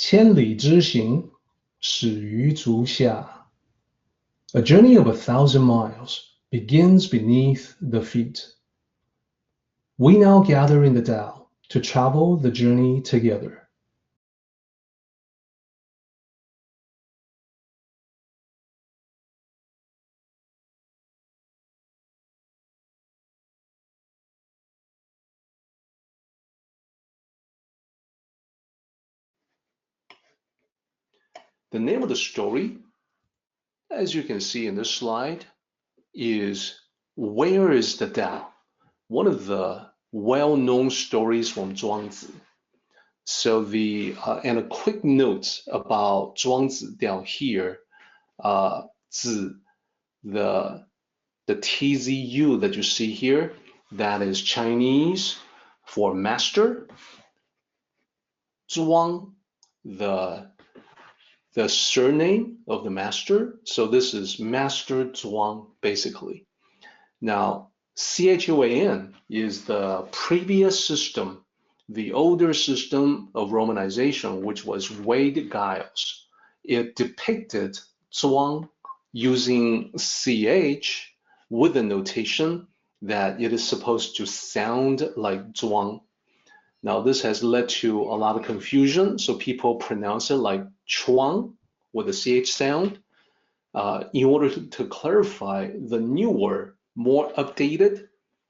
千里之行，始于足下。A journey of 1,000 miles begins beneath the feet. We now gather in the Tao to travel the journey together. The name of the story, as you can see in this slide, is Where is the Tao? One of the well-known stories from Zhuangzi. So and a quick note about Zhuangzi down here, Zi, the TZU that you see here, that is Chinese for master. Zhuang, the surname of the master. So this is Master Zhuang, basically. Now, CHUAN is the previous system, the older system of Romanization, which was Wade Giles. It depicted Zhuang using CH with the notation that it is supposed to sound like Zhuang. Now, this has led to a lot of confusion, so people pronounce it like Chuang with a CH sound. In order to clarify the newer, more updated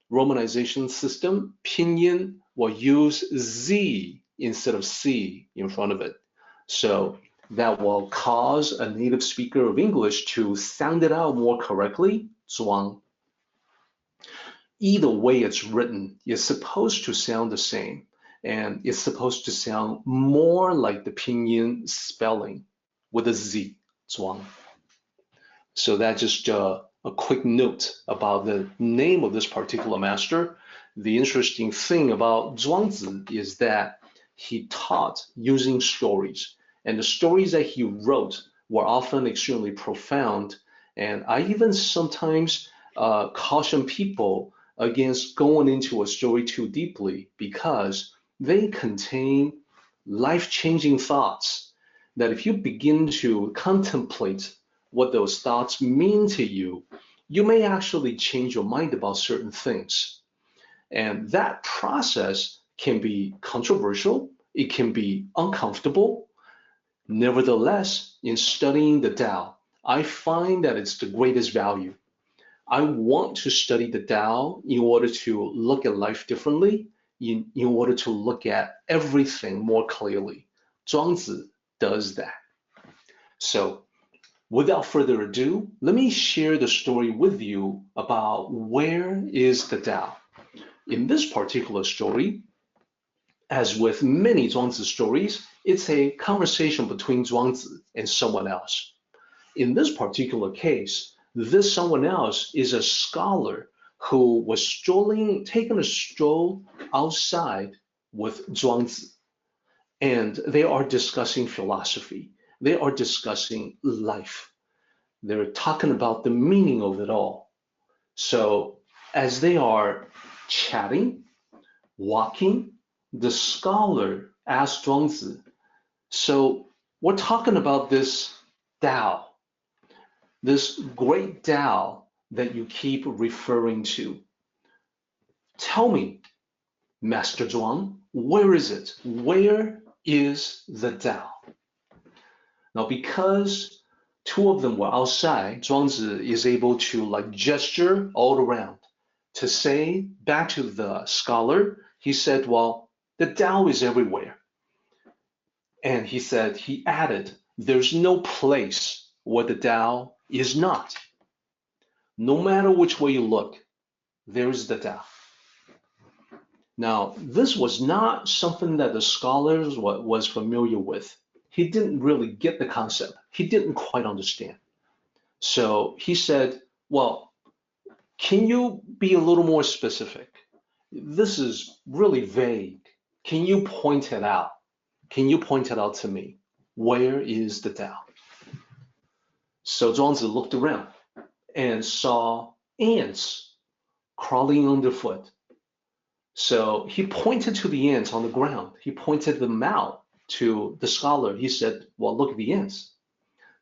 Romanization system, pinyin will use Z instead of C in front of it. So that will cause a native speaker of English to sound it out more correctly, Zhuang. Either way it's written, it's supposed to sound the same, and it's supposed to sound more like the pinyin spelling with a Z, Zhuang. So that's just a quick note about the name of this particular master. The interesting thing about Zhuangzi is that he taught using stories, and the stories that he wrote were often extremely profound. And I even sometimes caution people against going into a story too deeply because they contain life-changing thoughts that if you begin to contemplate what those thoughts mean to you, you may actually change your mind about certain things. And that process can be controversial, it can be uncomfortable. Nevertheless, in studying the Tao, I find that it's the greatest value. I want to study the Tao in order to look at life differently, in order to look at everything more clearly. Zhuangzi does that. So, without further ado, let me share the story with you about where is the Tao. In this particular story, as with many Zhuangzi stories, it's a conversation between Zhuangzi and someone else. In this particular case, this someone else is a scholar who was taking a stroll outside with Zhuangzi, and they are discussing philosophy. They are discussing life. They're talking about the meaning of it all. So as they are chatting, walking, the scholar asked Zhuangzi, so we're talking about this Tao, this great Tao that you keep referring to. Tell me, Master Zhuang, where is it? Where is the Tao? Now, because two of them were outside, Zhuangzi is able to gesture all around to say back to the scholar. He said, well, the Tao is everywhere. And he added, there's no place where the Tao is not. No matter which way you look, there is the Tao. Now, this was not something that the scholars was familiar with. He didn't really get the concept. He didn't quite understand. So he said, well, can you be a little more specific? This is really vague. Can you point it out? Can you point it out to me? Where is the Tao? So Zhuangzi looked around and saw ants crawling underfoot. So he pointed to the ants on the ground. He pointed them out to the scholar. He said, well, look at the ants.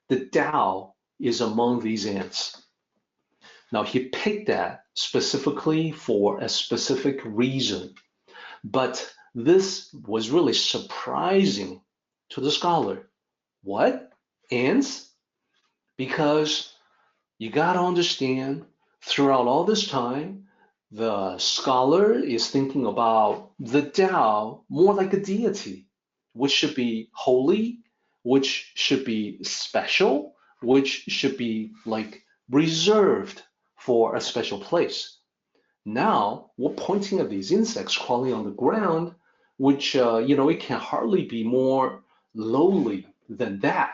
The Tao is among these ants. Now, he picked that specifically for a specific reason, but this was really surprising to the scholar. What? Ants? Because you got to understand, throughout all this time, the scholar is thinking about the Tao more like a deity, which should be holy, which should be special, which should be like reserved for a special place. Now we're pointing at these insects crawling on the ground, which, it can hardly be more lowly than that.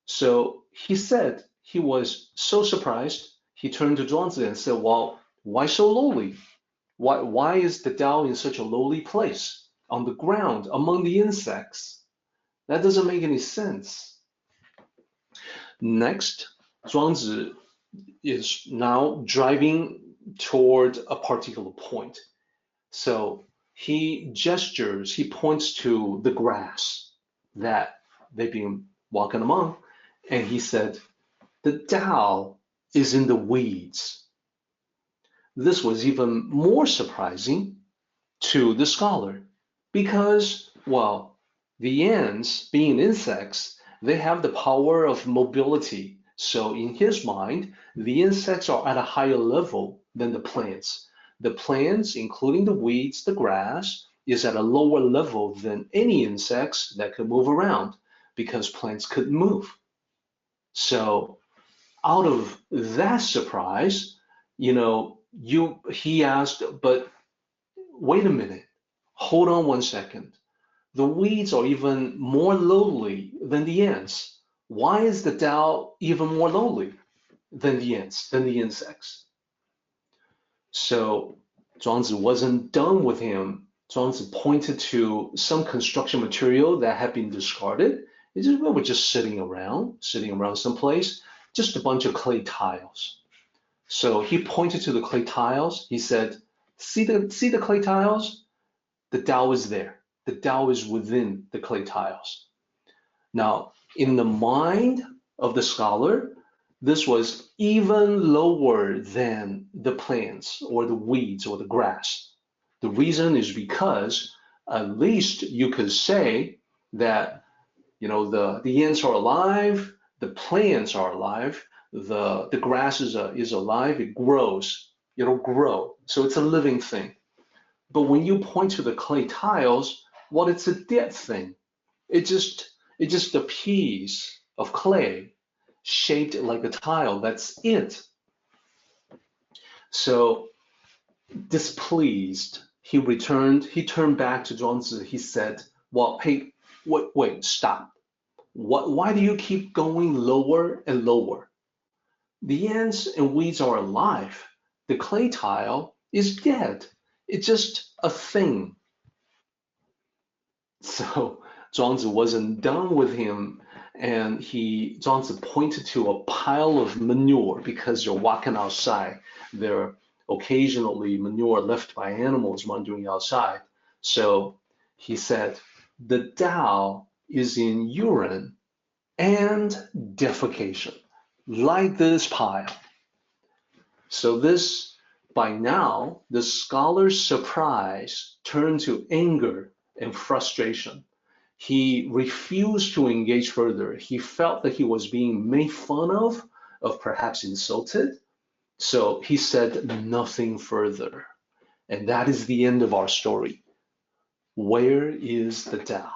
So he said he was so surprised, he turned to Zhuangzi and said, well, why so lowly? Why is the Tao in such a lowly place, on the ground, among the insects? That doesn't make any sense. Next, Zhuangzi is now driving toward a particular point. So he gestures, he points to the grass that they've been walking among, and he said, the Tao is in the weeds. This was even more surprising to the scholar because, well, the ants, being insects, they have the power of mobility. So in his mind, the insects are at a higher level than the plants. The plants, including the weeds, the grass, is at a lower level than any insects that could move around because plants couldn't move. So out of that surprise, he asked, but wait a minute, hold on one second. The weeds are even more lowly than the ants. Why is the Tao even more lowly than the ants, than the insects? So Zhuangzi wasn't done with him. Zhuangzi pointed to some construction material that had been discarded. We were just sitting around someplace, just a bunch of clay tiles. So he pointed to the clay tiles. He said, see the clay tiles? The Tao is there. The Tao is within the clay tiles. Now, in the mind of the scholar, this was even lower than the plants or the weeds or the grass. The reason is because at least you could say that, the ants are alive, the plants are alive, the grass is alive, it grows, it'll grow. So it's a living thing. But when you point to the clay tiles, well, it's a dead thing. It's just a piece of clay shaped like a tile. That's it. So displeased, he turned back to Zhuangzi. He said, well, hey, wait, stop. Why do you keep going lower and lower? The ants and weeds are alive. The clay tile is dead. It's just a thing. So Zhuangzi wasn't done with him, and Zhuangzi pointed to a pile of manure because you're walking outside. There are occasionally manure left by animals wandering outside. So he said, the Tao is in urine and defecation, like this pile. So this, by now, the scholar's surprise turned to anger and frustration. He refused to engage further. He felt that he was being made fun of perhaps insulted. So he said nothing further. And that is the end of our story. Where is the Tao?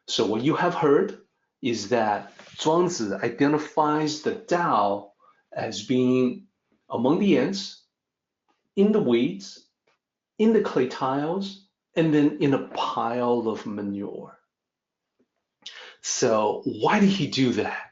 So what you have heard is that Zhuangzi identifies the Tao as being among the ants, in the weeds, in the clay tiles, and then in a pile of manure. So why did he do that?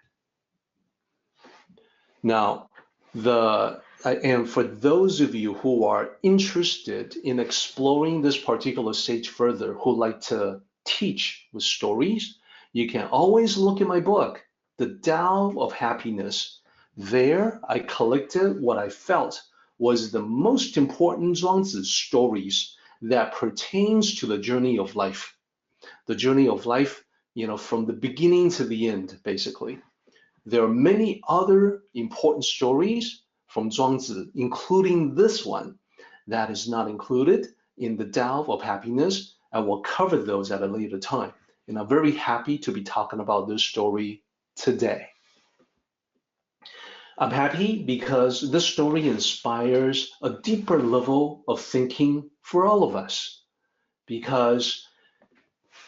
Now, and for those of you who are interested in exploring this particular sage further, who like to teach with stories, you can always look in my book, The Tao of Happiness. There, I collected what I felt was the most important Zhuangzi stories that pertains to the journey of life. the journey of life, from the beginning to the end, basically. There are many other important stories from Zhuangzi, including this one that is not included in the Tao of Happiness, and we'll cover those at a later time. And I'm very happy to be talking about this story today. I'm happy because this story inspires a deeper level of thinking for all of us. Because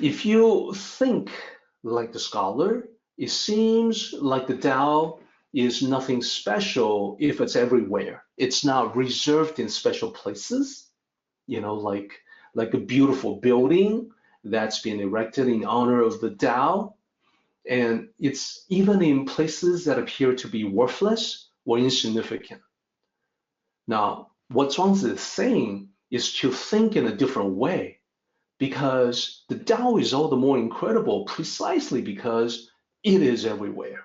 if you think like the scholar, it seems like the Tao is nothing special if it's everywhere. It's not reserved in special places, like a beautiful building that's been erected in honor of the Tao. And it's even in places that appear to be worthless or insignificant. Now, what Zhuangzi is saying is to think in a different way, because the Tao is all the more incredible precisely because it is everywhere.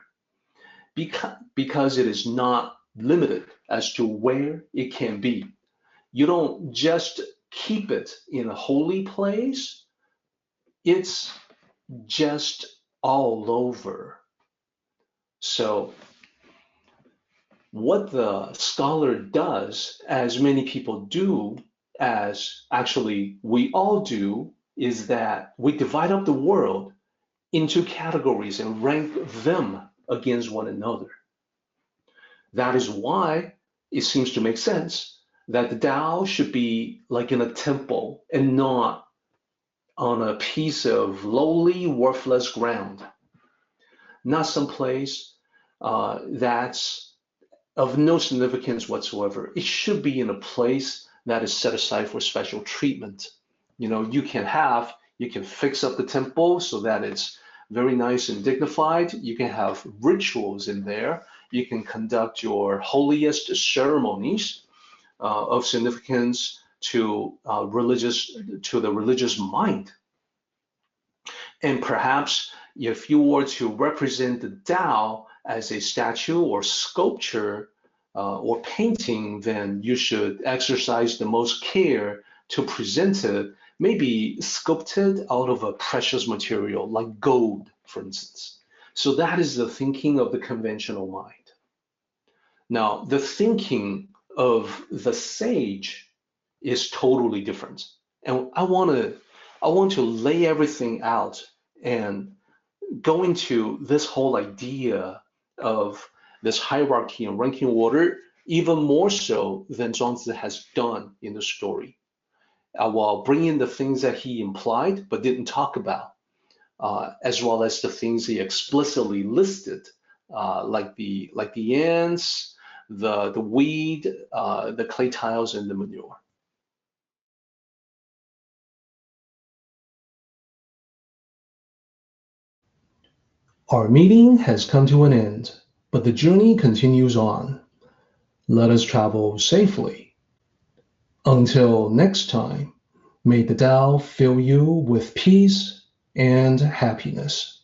Because it is not limited as to where it can be. You don't just keep it in a holy place, it's just all over. So what the scholar does, as many people do, as actually we all do, is that we divide up the world into categories and rank them against one another. That is why it seems to make sense that the Tao should be like in a temple and not on a piece of lowly, worthless ground. Not someplace that's of no significance whatsoever. It should be in a place that is set aside for special treatment. You can fix up the temple so that it's very nice and dignified. You can have rituals in there. You can conduct your holiest ceremonies of significance to the religious mind. And perhaps if you were to represent the Tao as a statue or sculpture or painting, then you should exercise the most care to present it, maybe sculpted out of a precious material like gold, for instance. So that is the thinking of the conventional mind. Now, the thinking of the sage is totally different. And I want to lay everything out and go into this whole idea of this hierarchy and ranking order even more so than Zhuangzi has done in the story. While bringing the things that he implied but didn't talk about, as well as the things he explicitly listed, like the ants, the weed, the clay tiles, and the manure. Our meeting has come to an end, but the journey continues on. Let us travel safely. Until next time, may the Tao fill you with peace and happiness.